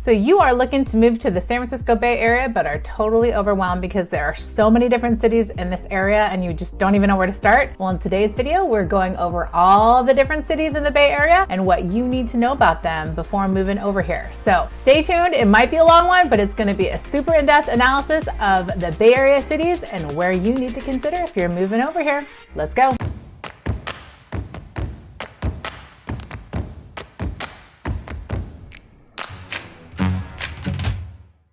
So you are looking to move to the San Francisco Bay Area, but are totally overwhelmed because there are so many different cities in this area and you just don't even know where to start? Well, in today's video, we're going over all the different cities in the Bay Area and what you need to know about them before moving over here. So stay tuned. It might be a long one, but it's going to be a super in-depth analysis of the Bay Area cities and where you need to consider if you're moving over here. Let's go.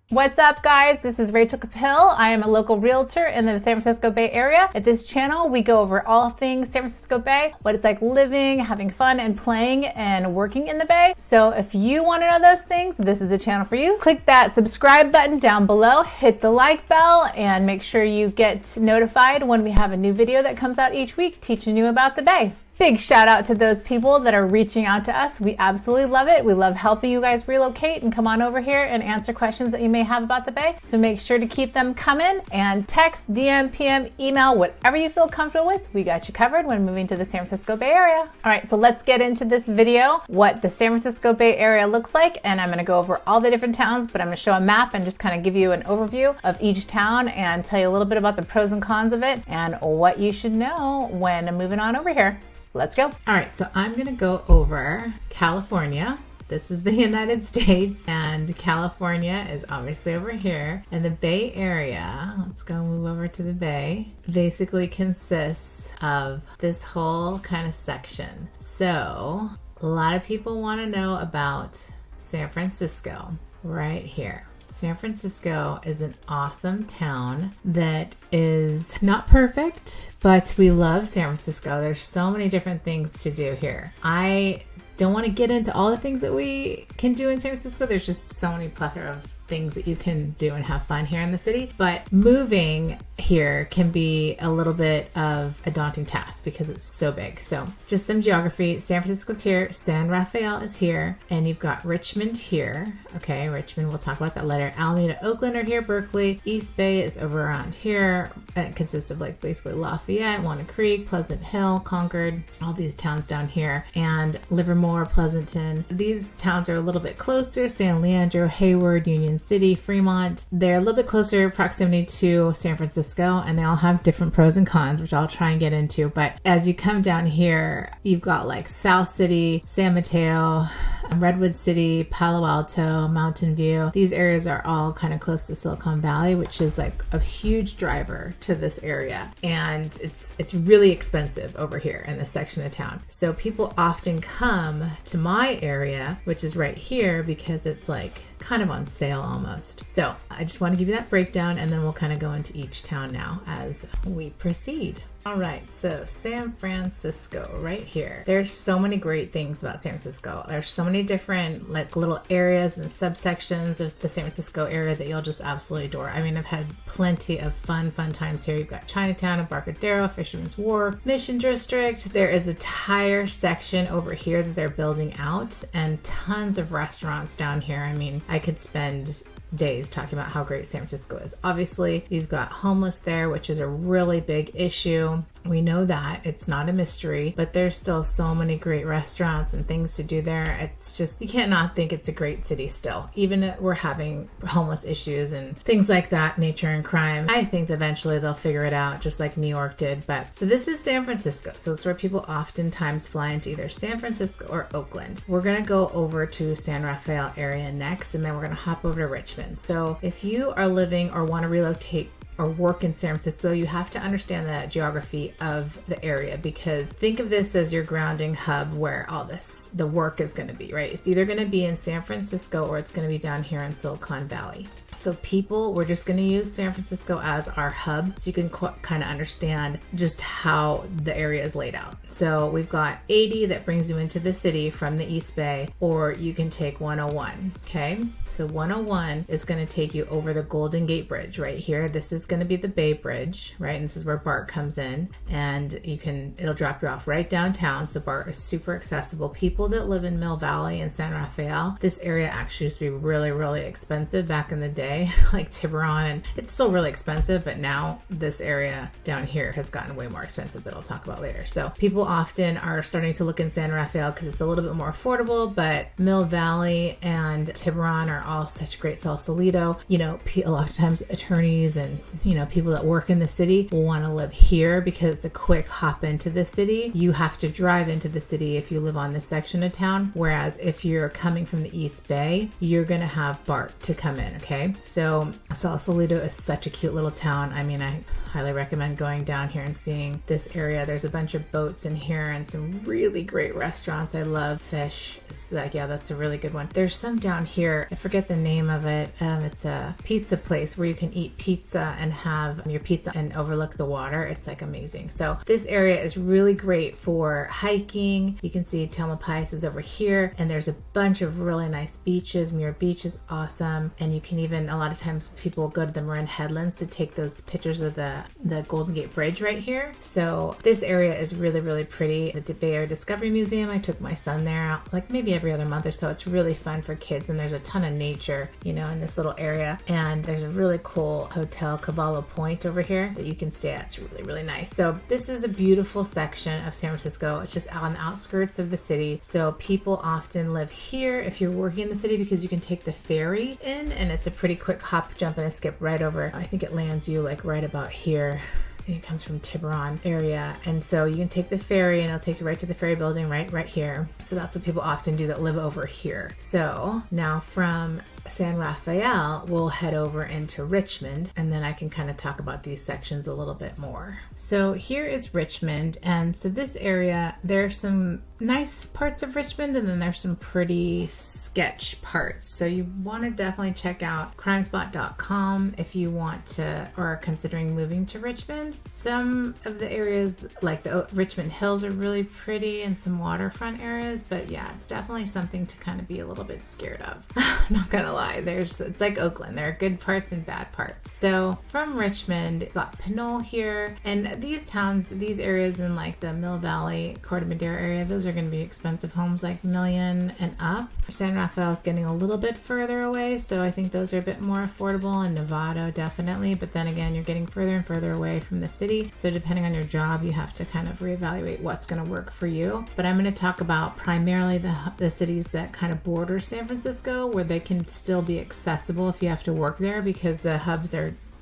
What's up, guys? This is Rachel Capel. I am a local realtor in the San Francisco Bay Area. At this channel, we go over all things San Francisco Bay, what it's like living, having fun, and playing and working in the Bay. So if you want to know those things, this is the channel for you. Click that subscribe button down below, hit the like bell, and make sure you get notified when we have a new video that comes out each week teaching you about the Bay. Big shout out to those people that are reaching out to us. We absolutely love it. We love helping you guys relocate and come on over here and answer questions that you may have about the Bay. So make sure to keep them coming, and text, DM, PM, email, whatever you feel comfortable with. We got you covered when moving to the San Francisco Bay Area. All right, so let's get into this video, what the San Francisco Bay Area looks like. And I'm gonna go over all the different towns, but I'm gonna show a map and just kind of give you an overview of each town and tell you a little bit about the pros and cons of it and what you should know when moving on over here. Let's go. All right, so I'm gonna go over California. This is the United States, and California is obviously over here. And the Bay Area, let's go move over to the Bay, basically consists of this whole kind of section. So a lot of people wanna know about San Francisco right here. San Francisco is an awesome town that is not perfect, but we love San Francisco. There's so many different things to do here. I don't want to get into all the things that we can do in San Francisco. There's just so many plethora of things that you can do and have fun here in the city. But moving here can be a little bit of a daunting task because it's so big. So just some geography. San Francisco's here, San Rafael is here, and you've got Richmond here. Okay, Richmond, we'll talk about that later. Alameda, Oakland are here, Berkeley. East Bay is over around here. It consists of like basically Lafayette, Walnut Creek, Pleasant Hill, Concord, all these towns down here, and Livermore, Pleasanton. These towns are a little bit closer. San Leandro, Hayward, Union City, Fremont. They're a little bit closer proximity to San Francisco, and they all have different pros and cons, which I'll try and get into. But as you come down here, you've got like South City, San Mateo, Redwood City, Palo Alto, Mountain View. These areas are all kind of close to Silicon Valley, which is like a huge driver to this area. And it's really expensive over here in this section of town. So people often come to my area, which is right here, because it's like kind of on sale almost. So I just want to give you that breakdown, and then we'll kind of go into each town now as we proceed. All right, so San Francisco right here. There's so many great things about San Francisco. There's so many different like little areas and subsections of the San Francisco area that you'll just absolutely adore. I mean, I've had plenty of fun times here. You've got Chinatown, Embarcadero, Fisherman's Wharf, Mission District. There is a tire section over here that they're building out, and tons of restaurants down here. I mean, I could spend days talking about how great San Francisco is. Obviously, you've got homeless there, which is a really big issue. We know that. It's not a mystery, but there's still so many great restaurants and things to do there. It's just, you can't not think it's a great city still. Even if we're having homeless issues and things like that, nature and crime, I think eventually they'll figure it out, just like New York did. But so this is San Francisco. So it's where people oftentimes fly into either San Francisco or Oakland. We're going to go over to San Rafael area next, and then we're going to hop over to Richmond. So if you are living or want to relocate or work in San Francisco, you have to understand the geography of the area, because think of this as your grounding hub where all the work is going to be, right? It's either going to be in San Francisco or it's going to be down here in Silicon Valley. So we're just going to use San Francisco as our hub so you can kind of understand just how the area is laid out. So we've got 80 that brings you into the city from the East Bay, or you can take 101, okay? So 101 is going to take you over the Golden Gate Bridge right here. This is going to be the Bay Bridge, right? And this is where BART comes in, and it'll drop you off right downtown. So BART is super accessible. People that live in Mill Valley and San Rafael, this area actually used to be really, really expensive back in the day. day, like Tiburon, and it's still really expensive, but now this area down here has gotten way more expensive that I'll talk about later. So people often are starting to look in San Rafael because it's a little bit more affordable, but Mill Valley and Tiburon are all such great. Sausalito, you know, a lot of times attorneys and, you know, people that work in the city will want to live here because it's a quick hop into the city. You have to drive into the city if you live on this section of town, whereas if you're coming from the East Bay, you're gonna have BART to come in. Okay, so Sausalito is such a cute little town. I mean, I highly recommend going down here and seeing this area. There's a bunch of boats in here and some really great restaurants. I love fish. It's like, yeah, that's a really good one. There's some down here, I forget the name of it. It's a pizza place where you can eat pizza and have your pizza and overlook the water. It's like amazing. So this area is really great for hiking. You can see Tamalpais is over here, and there's a bunch of really nice beaches. Muir Beach is awesome, and you can even, a lot of times people go to the Marin Headlands to take those pictures of the Golden Gate Bridge right here. So this area is really, really pretty. The Bay Area Discovery Museum, I took my son there like maybe every other month or so. It's really fun for kids, and there's a ton of nature, you know, in this little area. And there's a really cool hotel, Cavallo Point, over here that you can stay at. It's really, really nice. So this is a beautiful section of San Francisco. It's just on the outskirts of the city. So people often live here if you're working in the city because you can take the ferry in, and it's a pretty quick hop, jump, and a skip right over. I think it lands you like right about here. It comes from Tiburon area, and so you can take the ferry and it'll take you right to the ferry building right here. So that's what people often do that live over here. So now from San Rafael, we'll head over into Richmond, and then I can kind of talk about these sections a little bit more. So here is Richmond, and so this area, there's some nice parts of Richmond, and then there's some pretty sketch parts. So you want to definitely check out crimespot.com if you want to or are considering moving to Richmond. Some of the areas like the Richmond Hills are really pretty, and some waterfront areas, but yeah, it's definitely something to kind of be a little bit scared of. Not gonna lie, it's like Oakland. There are good parts and bad parts. So from Richmond, we've got Pinole here, and these towns, these areas in like the Mill Valley, Corte Madera area, those are going to be expensive homes, like $1 million and up. San Rafael is getting a little bit further away, so I think those are a bit more affordable, and Novato definitely, but then again, you're getting further and further away from the city, so depending on your job, you have to kind of reevaluate what's going to work for you. But I'm going to talk about primarily the cities that kind of border San Francisco, where they can still be accessible if you have to work there, because the hubs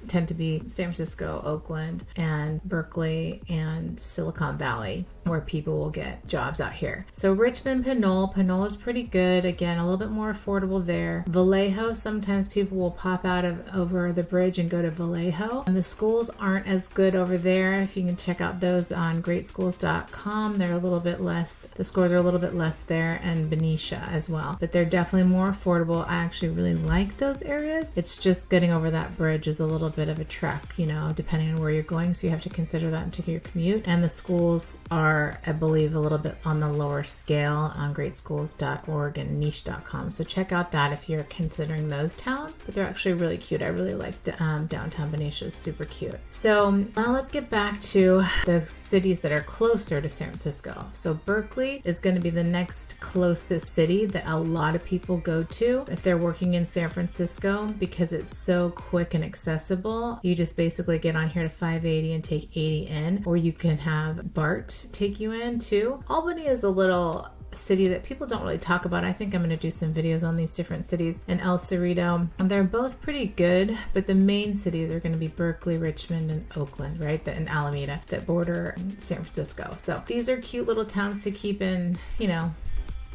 tend to be San Francisco, Oakland, and Berkeley, and Silicon Valley, where people will get jobs out here. So Richmond, Pinole is pretty good. Again, a little bit more affordable there. Vallejo, sometimes people will pop out of over the bridge and go to Vallejo. And the schools aren't as good over there. If you can check out those on greatschools.com, they're a little bit less, the scores are a little bit less there, and Benicia as well. But they're definitely more affordable. I actually really like those areas. It's just getting over that bridge is a little bit of a trek, you know, depending on where you're going. So you have to consider that into your commute. And the schools are, I believe, a little bit on the lower scale on greatschools.org and niche.com. So check out that if you're considering those towns. But they're actually really cute. I really like downtown Benicia. Is super cute. So now let's get back to the cities that are closer to San Francisco. So Berkeley is going to be the next closest city that a lot of people go to if they're working in San Francisco, because it's so quick and accessible. You just basically get on here to 580 and take 80 in, or you can have BART take you in too. Albany is a little city that people don't really talk about. I think I'm going to do some videos on these different cities. And El Cerrito, they're both pretty good, but the main cities are going to be Berkeley, Richmond, and Oakland, right? And Alameda that border San Francisco. So these are cute little towns to keep in, you know,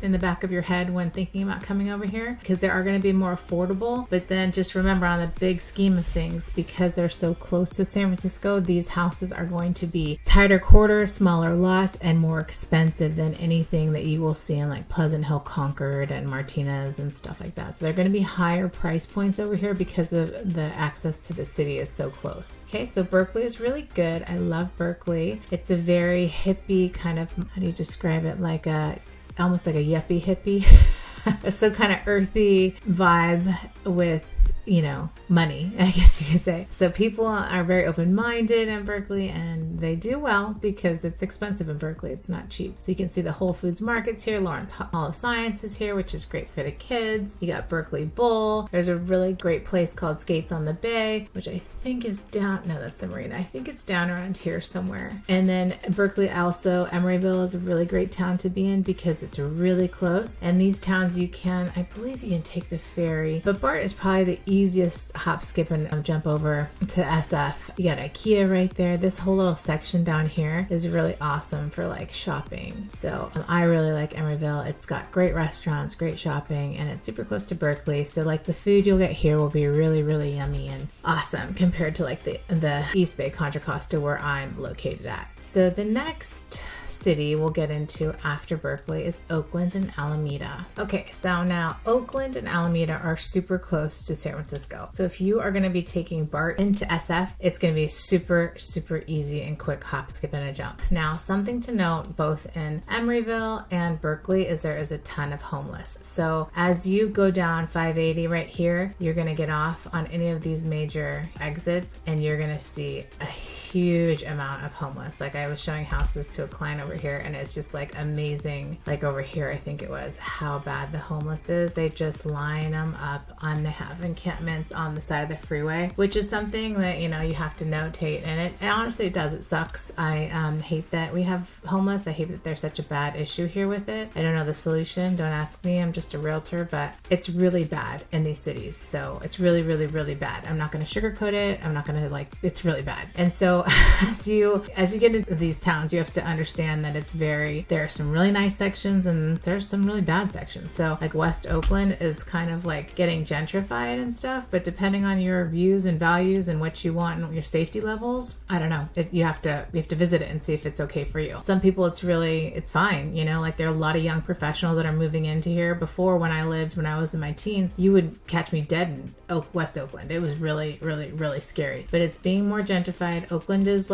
in the back of your head when thinking about coming over here, because they are going to be more affordable. But then just remember, on the big scheme of things, because they're so close to San Francisco, these houses are going to be tighter quarters, smaller lots, and more expensive than anything that you will see in like Pleasant Hill, Concord, and Martinez and stuff like that. So they're going to be higher price points over here because of the access to the city is so close. Okay, so Berkeley is really good. I love Berkeley. It's a very hippie kind of, how do you describe it? Like almost like a yuppie hippie. So kind of earthy vibe with you know, money, I guess you could say. So people are very open-minded in Berkeley, and they do well because it's expensive in Berkeley. It's not cheap. So you can see the Whole Foods markets here. Lawrence Hall of Science is here, which is great for the kids. You got Berkeley Bowl. There's a really great place called Skates on the Bay, which I think is down, no, that's the marina. I think it's down around here somewhere. And then Berkeley also, Emeryville is a really great town to be in because it's really close. And these towns you can, I believe you can take the ferry, but BART is probably the easiest hop, skip, and jump over to SF. You got IKEA right there. This whole little section down here is really awesome for like shopping. So I really like Emeryville. It's got great restaurants, great shopping, and it's super close to Berkeley. So like the food you'll get here will be really, really yummy and awesome compared to like the East Bay Contra Costa where I'm located at. So the next city we'll get into after Berkeley is Oakland and Alameda. Okay, so now Oakland and Alameda are super close to San Francisco. So if you are going to be taking BART into SF, it's going to be super, super easy and quick hop, skip, and a jump. Now, something to note both in Emeryville and Berkeley is there is a ton of homeless. So as you go down 580 right here, you're going to get off on any of these major exits and you're going to see a huge amount of homeless. Like I was showing houses to a client over here and it's just like amazing. Like over here, I think it was, how bad the homeless is. They just line them up on, they have encampments on the side of the freeway, which is something that, you know, you have to notate. And honestly, it does. It sucks. I hate that we have homeless. I hate that there's such a bad issue here with it. I don't know the solution. Don't ask me. I'm just a realtor, but it's really bad in these cities. So it's really, really, really bad. I'm not going to sugarcoat it. I'm not going to it's really bad. And so as you get into these towns, you have to understand that there are some really nice sections and there's some really bad sections. So like West Oakland is kind of like getting gentrified and stuff, but depending on your views and values and what you want and your safety levels, I don't know. You have to visit it and see if it's okay for you. Some people it's fine, you know, like there are a lot of young professionals that are moving into here. Before, when I was in my teens, you would catch me dead in West Oakland. It was really, really, really scary, but it's being more gentrified. Oakland is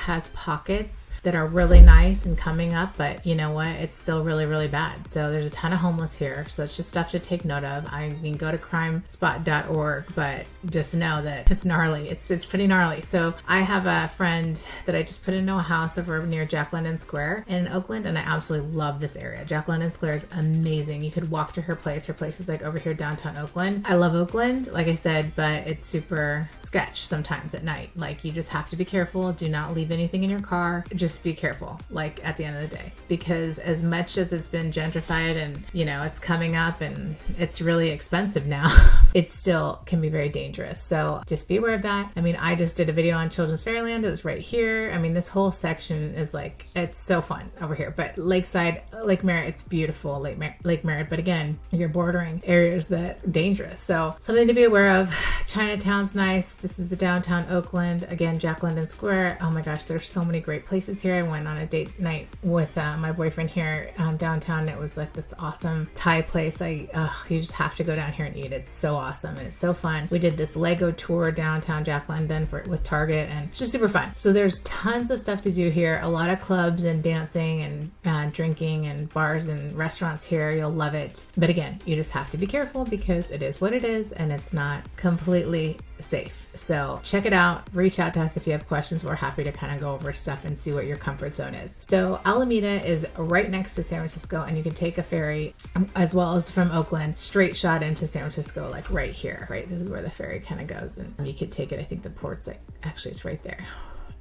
has pockets that are really nice and coming up, but you know what, it's still really, really bad. So there's a ton of homeless here, so it's just stuff to take note of. I mean, go to crimespot.org, but just know that it's gnarly. It's pretty gnarly. So I have a friend that I just put into a house over near Jack London Square in Oakland, and I absolutely love this area. Jack London Square is amazing. You could walk to her place. Her place is like over here downtown Oakland. I love Oakland, like I said, but it's super sketch sometimes at night. Like you just have to be careful. Do not leave anything in your car. Just be careful, like at the end of the day, because as much as it's been gentrified and, you know, it's coming up and it's really expensive now, it still can be very dangerous. So just be aware of that. I mean, I just did a video on Children's Fairyland. It was right here. I mean, this whole section is like, it's so fun over here. But Lakeside, Lake Merritt, it's beautiful, Lake Merritt. But again, you're bordering areas that are dangerous. So something to be aware of. Chinatown's nice. This is the downtown Oakland. Again, Jack London Square. Oh my gosh, there's so many great places here. I went on a date night with my boyfriend here downtown. It was like this awesome Thai place. You just have to go down here and eat. It's so awesome and it's so fun. We did this Lego tour downtown Jack London with Target, and it's just super fun. So there's tons of stuff to do here. A lot of clubs and dancing and drinking and bars and restaurants here. You'll love it. But again, you just have to be careful because it is what it is and it's not completely safe. So check it out. Reach out to us if you have questions. We're happy to kind of go over stuff and see what your comfort zone is. So Alameda is right next to San Francisco, and you can take a ferry as well as from Oakland straight shot into San Francisco, like right here, right? This is where the ferry kind of goes, and you could take it. I think the port's actually it's right there.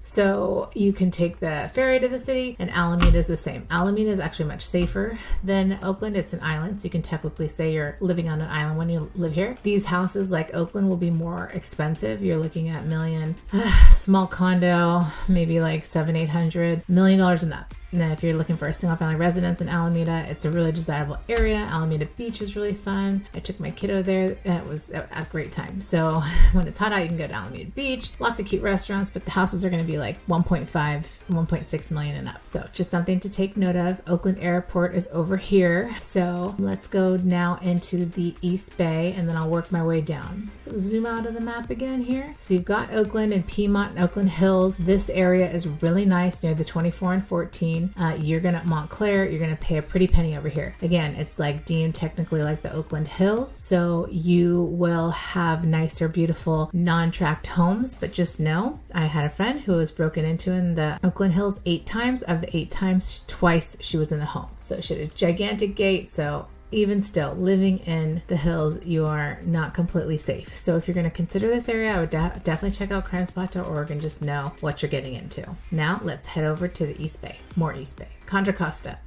So you can take the ferry to the city, and Alameda is the same. Alameda is actually much safer than Oakland. It's an island, so you can technically say you're living on an island when you live here. These houses like Oakland will be more expensive. You're looking at small condo, maybe like $700-800 million and up. And then if you're looking for a single family residence in Alameda, it's a really desirable area. Alameda Beach is really fun. I took my kiddo there. It was a great time. So when it's hot out, you can go to Alameda Beach. Lots of cute restaurants, but the houses are going to be like 1.6 million and up. So just something to take note of. Oakland Airport is over here. So let's go now into the East Bay, and then I'll work my way down. So zoom out of the map again here. So you've got Oakland and Piedmont and Oakland Hills. This area is really nice near the 24 and 14. between. Montclair, you're gonna pay a pretty penny over here. Again, it's like deemed technically like the Oakland Hills, so you will have nicer, beautiful, non-tracked homes. But just know, I had a friend who was broken into in the Oakland Hills 8 times. Of the 8 times, twice she was in the home. So she had a gigantic gate. So even still, living in the hills, you are not completely safe. So if you're going to consider this area, I would definitely check out crimespot.org and just know what you're getting into. Now let's head over to the East Bay. More East Bay. Contra Costa.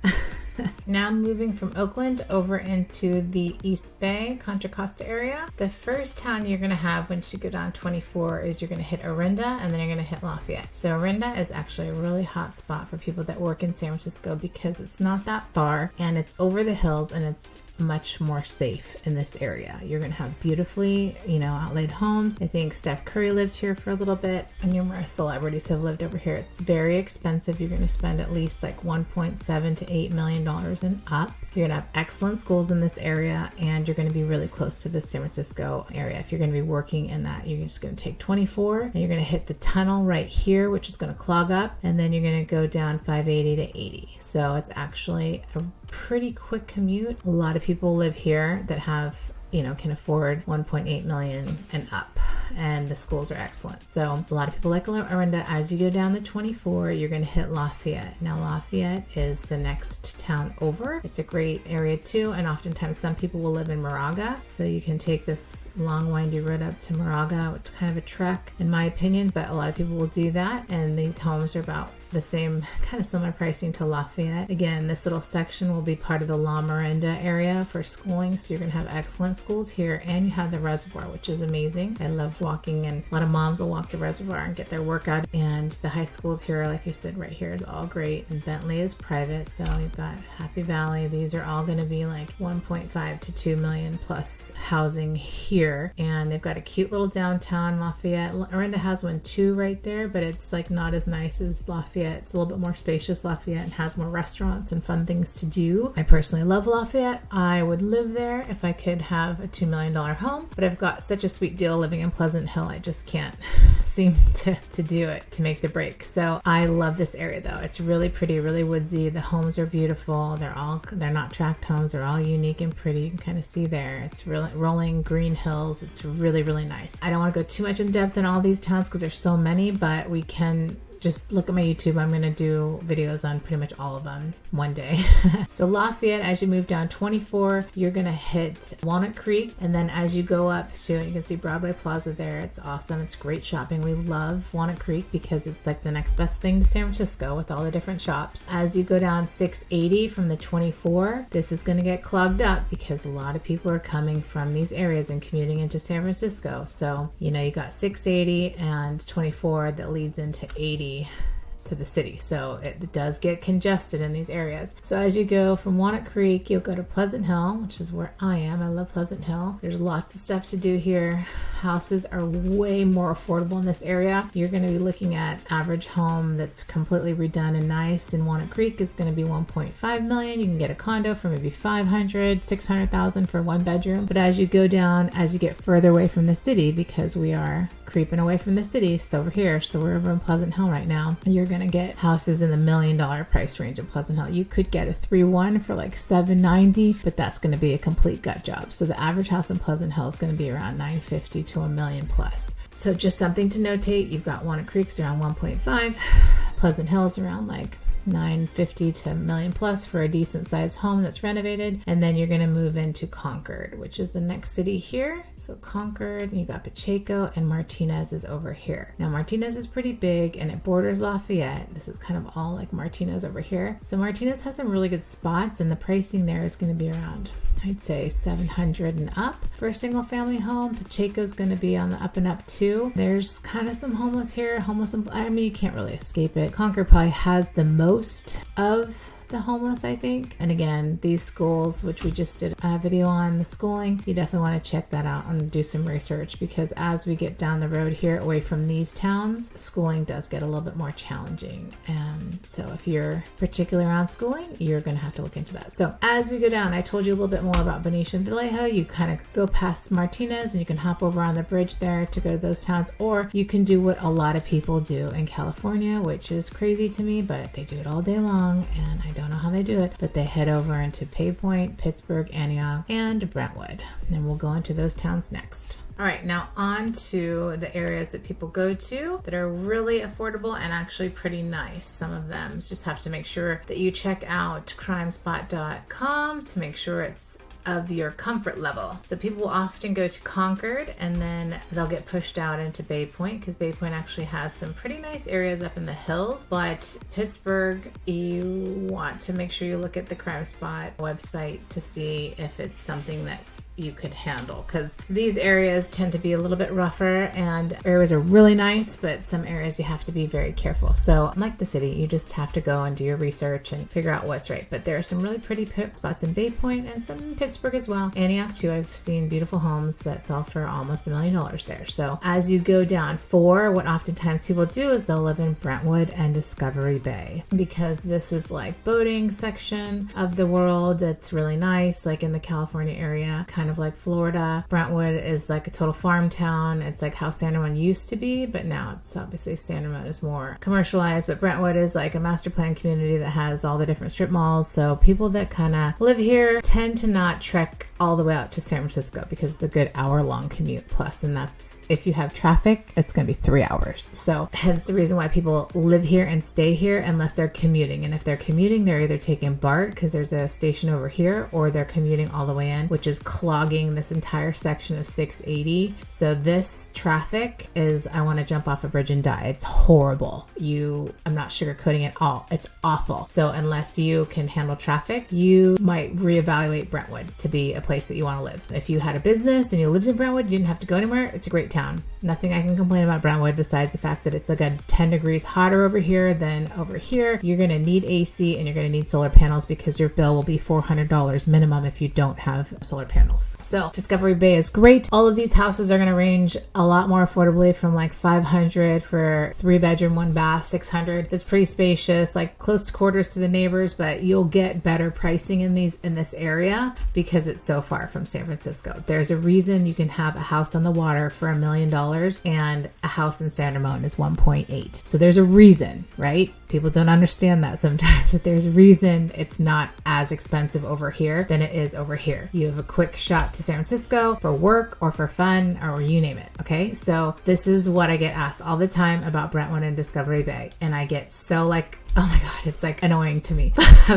Now moving from Oakland over into the East Bay, Contra Costa area. The first town you're going to have once you go down 24 is you're going to hit Orinda, and then you're going to hit Lafayette. So Orinda is actually a really hot spot for people that work in San Francisco because it's not that far and it's over the hills and it's much more safe in this area. You're going to have beautifully, outlaid homes. I think Steph Curry lived here for a little bit, and numerous celebrities have lived over here. It's very expensive. You're going to spend at least like $1.7 to $8 million and up. You're going to have excellent schools in this area, and you're going to be really close to the San Francisco area. If you're going to be working in that, you're just going to take 24, and you're going to hit the tunnel right here, which is going to clog up, and then you're going to go down 580 to 80. So it's actually a pretty quick commute. A lot of people live here that have, can afford 1.8 million and up, and the schools are excellent. So a lot of people like Orinda. As you go down the 24, you're going to hit Lafayette. Now Lafayette is the next town over. It's a great area too, and oftentimes some people will live in Moraga, so you can take this long windy road up to Moraga, which is kind of a trek in my opinion, but a lot of people will do that. And these homes are about the same, kind of similar pricing to Lafayette. Again, this little section will be part of the La Miranda area for schooling, so you're going to have excellent schools here, and you have the reservoir, which is amazing. I love walking, and a lot of moms will walk the reservoir and get their workout. And the high schools here, like I said, right here is all great, and Bentley is private, so you've got Happy Valley. These are all going to be like 1.5 to 2 million plus housing here, and they've got a cute little downtown Lafayette. Orinda has one too right there, but it's like not as nice as Lafayette. It's a little bit more spacious, Lafayette, and has more restaurants and fun things to do. I personally love Lafayette. I would live there if I could have a $2 million home, but I've got such a sweet deal living in Pleasant Hill, I just can't seem to do it, to make the break. So I love this area though. It's really pretty, really woodsy. The homes are beautiful. They're not tract homes. They're all unique and pretty. You can kind of see there. It's really rolling green hills. It's really, really nice. I don't want to go too much in depth in all these towns because there's so many, but we can just look at my YouTube. I'm going to do videos on pretty much all of them one day. So Lafayette, as you move down 24, you're going to hit Walnut Creek. And then as you go up to, you can see Broadway Plaza there. It's awesome. It's great shopping. We love Walnut Creek because it's like the next best thing to San Francisco with all the different shops. As you go down 680 from the 24, this is going to get clogged up because a lot of people are coming from these areas and commuting into San Francisco. So, you got 680 and 24 that leads into 80 to the city, so it does get congested in these areas. So as you go from Walnut Creek, you'll go to Pleasant Hill, which is where I am. I love Pleasant Hill. There's lots of stuff to do here. Houses are way more affordable in this area. You're going to be looking at average home that's completely redone and nice in Walnut Creek is going to be 1.5 million. You can get a condo for maybe 500, 600,000 for one bedroom. But as you go down, as you get further away from the city, because we are creeping away from the city, so over here, so we're over in Pleasant Hill right now, you're going to get houses in the $1 million price range in Pleasant Hill. You could get a 3-1 for like $790, but that's going to be a complete gut job. So the average house in Pleasant Hill is going to be around $950 to $1 million plus. So just something to notate. You've got Walnut Creek's around 1.5, Pleasant Hill's around like $950 to $1 million plus for a decent sized home that's renovated. And then you're going to move into Concord, which is the next city here. So Concord, and you got Pacheco, and Martinez is over here. Now Martinez is pretty big and it borders Lafayette. This is kind of all like Martinez over here. So Martinez has some really good spots, and the pricing there is going to be around, I'd say, 700 and up for a single family home. Pacheco's going to be on the up and up too. There's kind of some homeless here. You can't really escape it. Concord probably has the most of the homeless, I think. And again, these schools, which we just did a video on the schooling, you definitely want to check that out and do some research, because as we get down the road here away from these towns, schooling does get a little bit more challenging. And so if you're particularly around schooling, you're going to have to look into that. So as we go down, I told you a little bit more about Benicia and Vallejo. You kind of go past Martinez and you can hop over on the bridge there to go to those towns, or you can do what a lot of people do in California, which is crazy to me, but they do it all day long and I don't know how they do it, but they head over into BAYPOINT, Pittsburgh, Antioch, and Brentwood. And we'll go into those towns next. All right, now on to the areas that people go to that are really affordable and actually pretty nice. Some of them just have to make sure that you check out crimespot.com to make sure it's of your comfort level. So people will often go to Concord and then they'll get pushed out into BAYPOINT, because BAYPOINT actually has some pretty nice areas up in the hills. But Pittsburgh, you want to make sure you look at the Crime Spot website to see if it's something that you could handle, because these areas tend to be a little bit rougher, and areas are really nice, but some areas you have to be very careful. So like the city, you just have to go and do your research and figure out what's right. But there are some really pretty spots in BAYPOINT and some in Pittsburgh as well. Antioch too, I've seen beautiful homes that sell for almost $1 million there. So as you go down, what oftentimes people do is they'll live in Brentwood and Discovery Bay, because this is like boating section of the world. It's really nice, like in the California area, kind of like Florida. Brentwood is like a total farm town. It's like how San Ramon used to be, but now it's obviously San Ramon is more commercialized, but Brentwood is like a master plan community that has all the different strip malls. So people that kind of live here tend to not trek all the way out to San Francisco, because it's a good hour-long commute plus, and that's, if you have traffic, it's going to be 3 hours. So hence the reason why people live here and stay here unless they're commuting. And if they're commuting, they're either taking BART, because there's a station over here, or they're commuting all the way in, which is clogging this entire section of 680. So this traffic is, I want to jump off a bridge and die. It's horrible. I'm not sugarcoating it all. It's awful. So unless you can handle traffic, you might reevaluate Brentwood to be a place that you want to live. If you had a business and you lived in Brentwood, you didn't have to go anywhere, it's a great town. Nothing I can complain about Brentwood besides the fact that it's like a 10 degrees hotter over here than over here. You're going to need AC and you're going to need solar panels, because your bill will be $400 minimum if you don't have solar panels. So Discovery Bay is great. All of these houses are going to range a lot more affordably, from like $500 for 3-bedroom, 1 bath, $600. It's pretty spacious, like close quarters to the neighbors, but you'll get better pricing in this area because it's so far from San Francisco. There's a reason you can have a house on the water for $1 million and a house in San Ramon is 1.8. So there's a reason, right? People don't understand that sometimes, but there's a reason it's not as expensive over here than it is over here. You have a quick shot to San Francisco for work or for fun or you name it. Okay. So this is what I get asked all the time about Brentwood and Discovery Bay. And I get so like, oh my God, it's like annoying to me,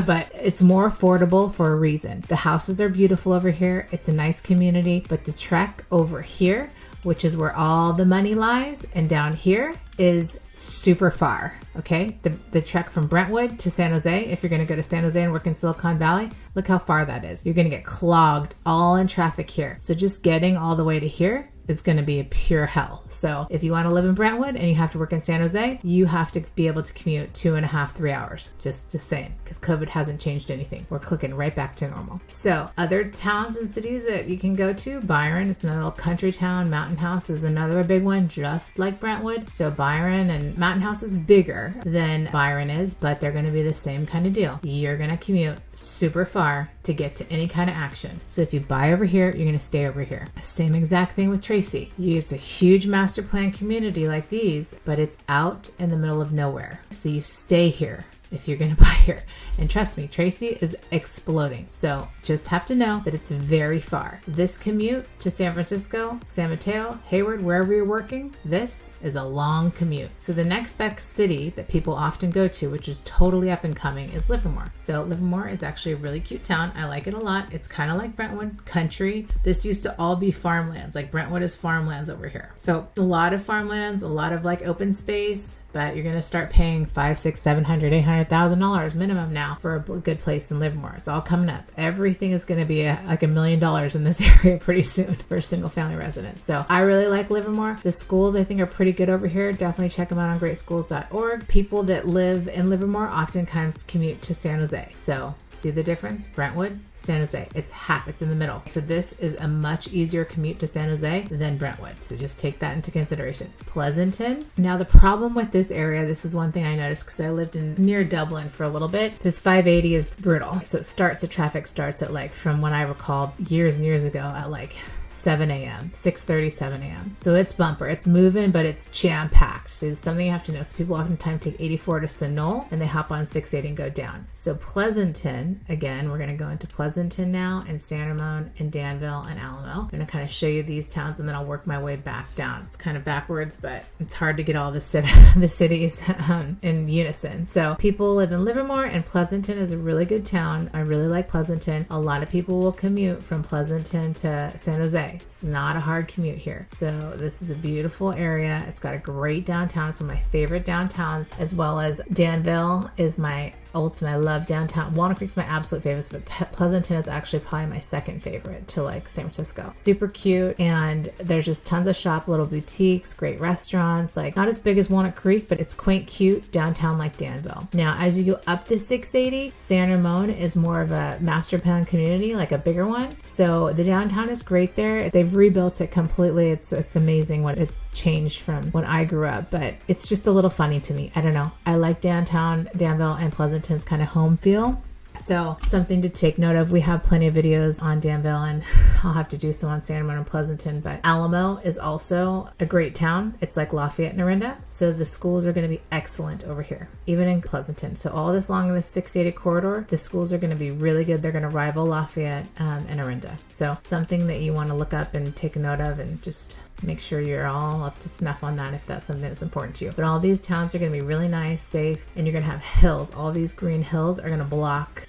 but it's more affordable for a reason. The houses are beautiful over here. It's a nice community, but the trek over here, which is where all the money lies, and down here is super far. Okay. The trek from Brentwood to San Jose, if you're going to go to San Jose and work in Silicon Valley, look how far that is. You're going to get clogged all in traffic here. So just getting all the way to here is going to be a pure hell. So if you want to live in Brentwood and you have to work in San Jose, you have to be able to commute 2.5, 3 hours. Just saying, because COVID hasn't changed anything. We're clicking right back to normal. So other towns and cities that you can go to, Byron, it's another little country town. Mountain House is another big one, just like Brentwood. So Byron and Mountain House is bigger than Byron is, but they're going to be the same kind of deal. You're going to commute super far to get to any kind of action. So if you buy over here, you're going to stay over here. Same exact thing with Tracy. You use a huge master plan community like these, but it's out in the middle of nowhere. So you stay here if you're going to buy here. And trust me, Tracy is exploding. So just have to know that it's very far. This commute to San Francisco, San Mateo, Hayward, wherever you're working, this is a long commute. So the next best city that people often go to, which is totally up and coming, is Livermore. So Livermore is actually a really cute town. I like it a lot. It's kind of like Brentwood country. This used to all be farmlands. Like Brentwood is farmlands over here. So a lot of farmlands, a lot of like open space. but you're going to start paying $500, $600, $700, $800,000 minimum now for a good place in Livermore. It's all coming up. Everything is going to be like $1 million in this area pretty soon for a single family residence. So I really like Livermore. The schools I think are pretty good over here. Definitely check them out on greatschools.org. People that live in Livermore oftentimes commute to San Jose. So see the difference? Brentwood, San Jose. It's half. It's in the middle. So this is a much easier commute to San Jose than Brentwood. So just take that into consideration. Pleasanton. Now the problem with this area, this is one thing I noticed because I lived near Dublin for a little bit. This 580 is brutal. So the traffic starts at like, from when I recall years and years ago, at like 7 a.m., 6:30, 7 a.m. So it's bumper. It's moving, but it's jam-packed. So it's something you have to know. So people oftentimes take 84 to Sunol and they hop on 680 and go down. So Pleasanton, again, we're going to go into Pleasanton now, and San Ramon and Danville and Alamo. I'm going to kind of show you these towns and then I'll work my way back down. It's kind of backwards, but it's hard to get all the cities in unison. So people live in Livermore, and Pleasanton is a really good town. I really like Pleasanton. A lot of people will commute from Pleasanton to San Jose. It's not a hard commute here. So this is a beautiful area. It's got a great downtown. It's one of my favorite downtowns, as well as Danville is my ultimate. I love downtown. Walnut Creek's my absolute favorite, but Pleasanton is actually probably my second favorite to like San Francisco. Super cute, and there's just tons of little boutiques, great restaurants, like not as big as Walnut Creek, but it's quaint, cute downtown like Danville. Now, as you go up the 680, San Ramon is more of a master plan community, like a bigger one. So the downtown is great there. They've rebuilt it completely. It's amazing what it's changed from when I grew up, but it's just a little funny to me. I don't know. I like downtown Danville and Pleasanton's kind of home feel. So something to take note of. We have plenty of videos on Danville, and I'll have to do some on San Ramon and Pleasanton, but Alamo is also a great town. It's like Lafayette and Orinda. So the schools are going to be excellent over here, even in Pleasanton. So all this along the 680 corridor, the schools are going to be really good. They're going to rival Lafayette and Orinda. So something that you want to look up and take a note of, and just make sure you're all up to snuff on that if that's something that's important to you. But all these towns are going to be really nice, safe, and you're going to have hills. All these green hills are going to block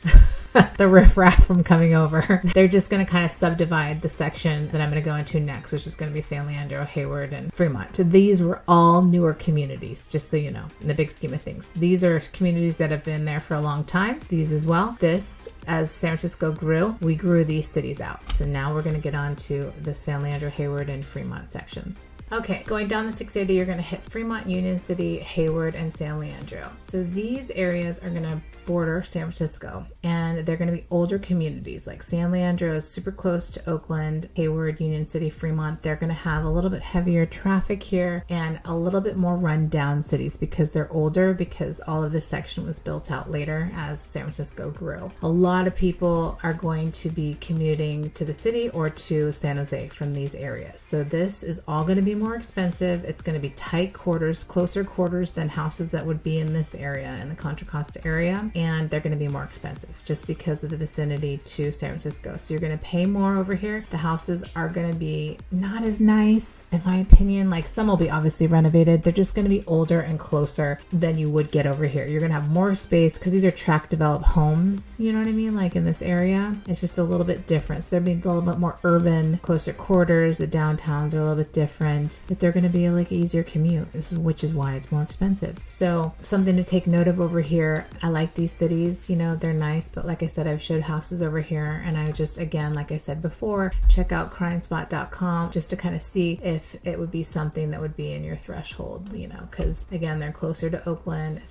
the riffraff from coming over. They're just going to kind of subdivide the section that I'm going to go into next, which is going to be San Leandro, Hayward, and Fremont. So these were all newer communities, just so you know, in the big scheme of things. These are communities that have been there for a long time. These as well. This, as San Francisco grew, we grew these cities out. So now we're going to get on to the San Leandro, Hayward, and Fremont sections. Okay, going down the 680, you're going to hit Fremont, Union City, Hayward, and San Leandro. So these areas are going to border San Francisco, and they're going to be older communities. Like San Leandro is super close to Oakland, Hayward, Union City, Fremont. They're going to have a little bit heavier traffic here and a little bit more run-down cities because they're older, because all of this section was built out later as San Francisco grew. A lot of people are going to be commuting to the city or to San Jose from these areas. So this is all going to be more expensive. It's going to be tight quarters, closer quarters than houses that would be in this area, in the Contra Costa area, and they're going to be more expensive just because of the vicinity to San Francisco. So you're going to pay more over here. The houses are going to be not as nice, in my opinion. Like, some will be obviously renovated. They're just going to be older and closer than you would get over here. You're going to have more space because these are tract developed homes, you know what I mean? Like in this area, it's just a little bit different. So they're being a little bit more urban, closer quarters. The downtowns are a little bit different, but they're going to be like easier commute. Which is why it's more expensive. So something to take note of over here. I like these cities, you know, they're nice, but like I said, I've showed houses over here, and I just, again, like I said before, check out crimespot.com just to kind of see if it would be something that would be in your threshold, you know, because again, they're closer to Oakland. It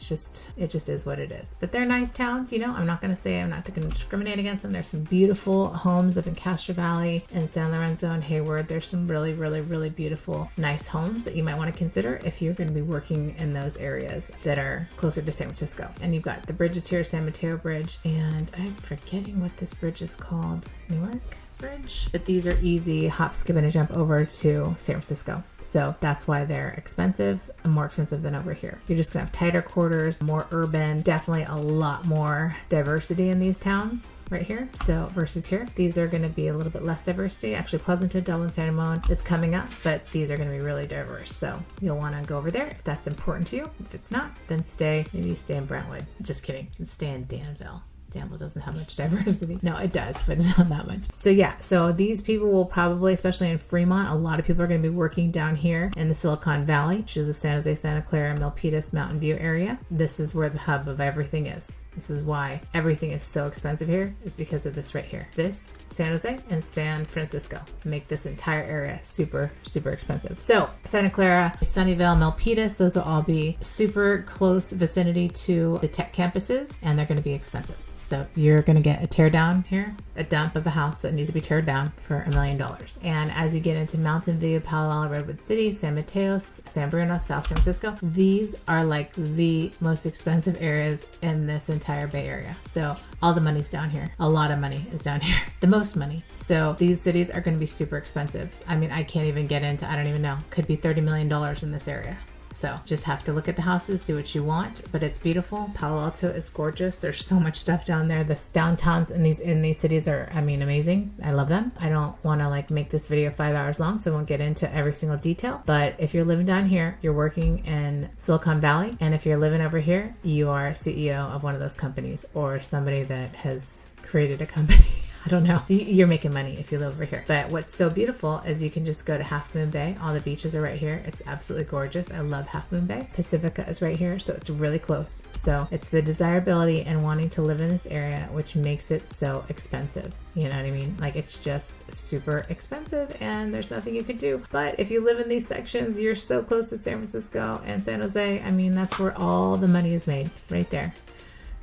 just is what it is. But they're nice towns, you know. I'm not going to discriminate against them. There's some beautiful homes up in Castro Valley and San Lorenzo and Hayward. There's some really, really, really beautiful, nice homes that you might want to consider if you're going to be working in those areas that are closer to San Francisco. And you've got the bridges here, San Mateo Bridge, and I'm forgetting what this bridge is called. Newark Bridge? But these are easy hop, skip, and a jump over to San Francisco. So that's why they're expensive and more expensive than over here. You're just gonna have tighter quarters, more urban, definitely a lot more diversity in these towns right here. So versus here, these are gonna be a little bit less diversity. Actually, Pleasanton, Dublin, San Ramon is coming up, but these are gonna be really diverse. So you'll wanna go over there if that's important to you. If it's not, then maybe you stay in Brentwood. Just kidding, stay in Danville. Istanbul doesn't have much diversity. No, it does, but it's not that much. So yeah, so these people will probably, especially in Fremont, a lot of people are going to be working down here in the Silicon Valley, which is the San Jose, Santa Clara, Milpitas, Mountain View area. This is where the hub of everything is. This is why everything is so expensive here, is because of this right here. This, San Jose and San Francisco, make this entire area super, super expensive. So Santa Clara, Sunnyvale, Milpitas, those will all be super close vicinity to the tech campuses, and they're going to be expensive. So you're going to get a tear down here, a dump of a house that needs to be teared down for $1 million. And as you get into Mountain View, Palo Alto, Redwood City, San Mateo, San Bruno, South San Francisco, these are like the most expensive areas in this entire Bay Area. So all the money's down here. A lot of money is down here. The most money. So these cities are going to be super expensive. I mean, I can't even get into, I don't even know, could be $30 million in this area. So just have to look at the houses, see what you want, but it's beautiful. Palo Alto is gorgeous. There's so much stuff down there. The downtowns in these cities are, I mean, amazing. I love them. I don't want to like make this video 5 hours long, so I won't get into every single detail. But if you're living down here, you're working in Silicon Valley, and if you're living over here, you are CEO of one of those companies or somebody that has created a company. I don't know. You're making money if you live over here. But what's so beautiful is you can just go to Half Moon Bay. All the beaches are right here. It's absolutely gorgeous. I love Half Moon Bay. Pacifica is right here, so it's really close. So it's the desirability and wanting to live in this area which makes it so expensive. You know what I mean? Like, it's just super expensive and there's nothing you can do. But if you live in these sections, you're so close to San Francisco and San Jose. I mean, that's where all the money is made, right there.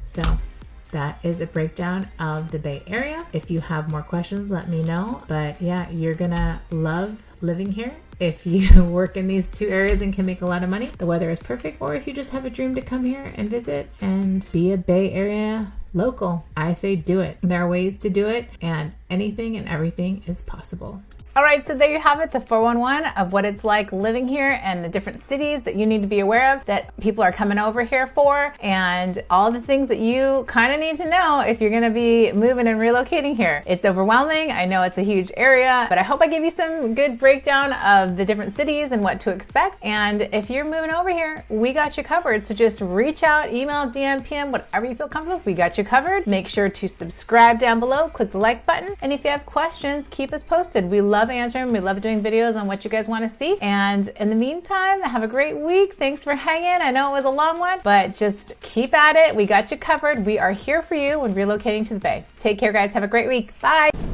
So that is a breakdown of the Bay Area. If you have more questions, let me know. But yeah, you're gonna love living here. If you work in these two areas and can make a lot of money, the weather is perfect. Or if you just have a dream to come here and visit and be a Bay Area local, I say do it. There are ways to do it, and anything and everything is possible. All right, so there you have it, the 411 of what it's like living here and the different cities that you need to be aware of that people are coming over here for, and all the things that you kind of need to know if you're going to be moving and relocating here. It's overwhelming. I know it's a huge area, but I hope I gave you some good breakdown of the different cities and what to expect. And if you're moving over here, we got you covered. So just reach out, email, DM, PM, whatever you feel comfortable with. We got you covered. Make sure to subscribe down below, click the like button. And if you have questions, keep us posted. We love answering. We love doing videos on what you guys want to see. And in the meantime, have a great week. Thanks for hanging. I know it was a long one, but just keep at it. We got you covered. We are here for you when relocating to the Bay. Take care, guys. Have a great week. Bye.